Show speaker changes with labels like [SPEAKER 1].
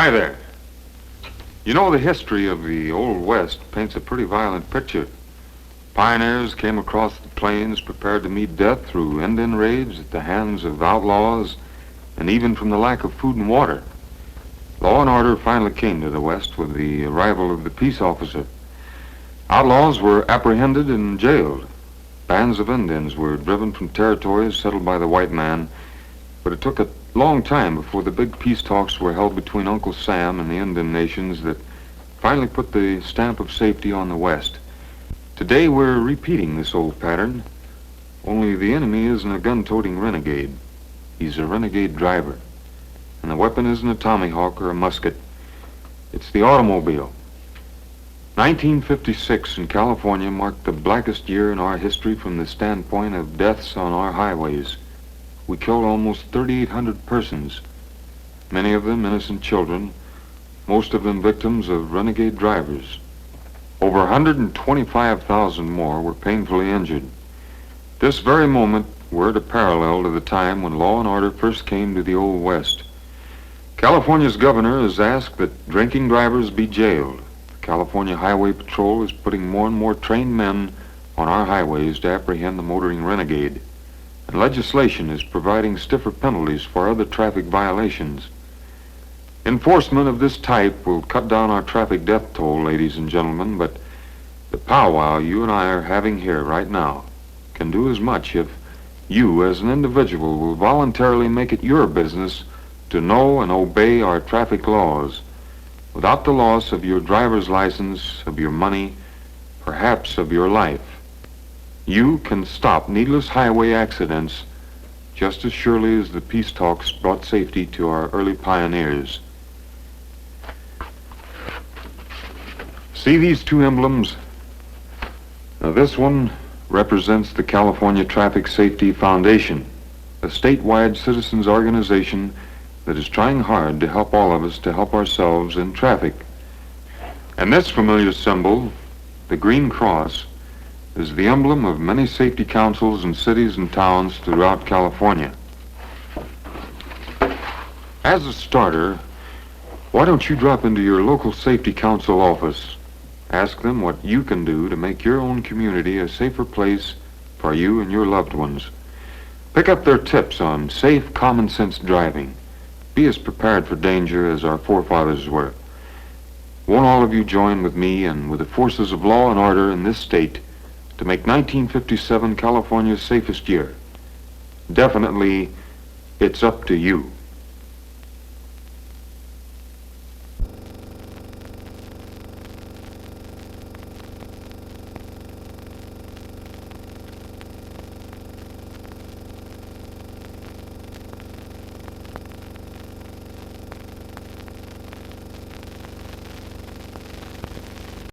[SPEAKER 1] Hi there. You know, the history of the Old West paints a pretty violent picture. Pioneers came across the plains prepared to meet death through Indian raids at the hands of outlaws and even from the lack of food and water. Law and order finally came to the West with the arrival of the peace officer. Outlaws were apprehended and jailed. Bands of Indians were driven from territories settled by the white man, but it took a long time before the big peace talks were held between Uncle Sam and the Indian nations that finally put the stamp of safety on the West. Today we're repeating this old pattern, only the enemy isn't a gun-toting renegade. He's a renegade driver. And the weapon isn't a tomahawk or a musket. It's the automobile. 1956 in California marked the blackest year in our history from the standpoint of deaths on our highways. We killed almost 3,800 persons, many of them innocent children, most of them victims of renegade drivers. Over 125,000 more were painfully injured. This very moment, we're at a parallel to the time when law and order first came to the Old West. California's governor has asked that drinking drivers be jailed. The California Highway Patrol is putting more and more trained men on our highways to apprehend the motoring renegade. And legislation is providing stiffer penalties for other traffic violations. Enforcement of this type will cut down our traffic death toll, ladies and gentlemen, but the powwow you and I are having here right now can do as much if you as an individual will voluntarily make it your business to know and obey our traffic laws without the loss of your driver's license, of your money, perhaps of your life. You can stop needless highway accidents just as surely as the peace talks brought safety to our early pioneers. See these two emblems? Now this one represents the California Traffic Safety Foundation, a statewide citizens organization that is trying hard to help all of us to help ourselves in traffic. And this familiar symbol, the green cross, is the emblem of many safety councils in cities and towns throughout California. As a starter, why don't you drop into your local safety council office? Ask them what you can do to make your own community a safer place for you and your loved ones. Pick up their tips on safe, common-sense driving. Be as prepared for danger as our forefathers were. Won't all of you join with me and with the forces of law and order in this state to make 1957 California's safest year? Definitely, it's up to you.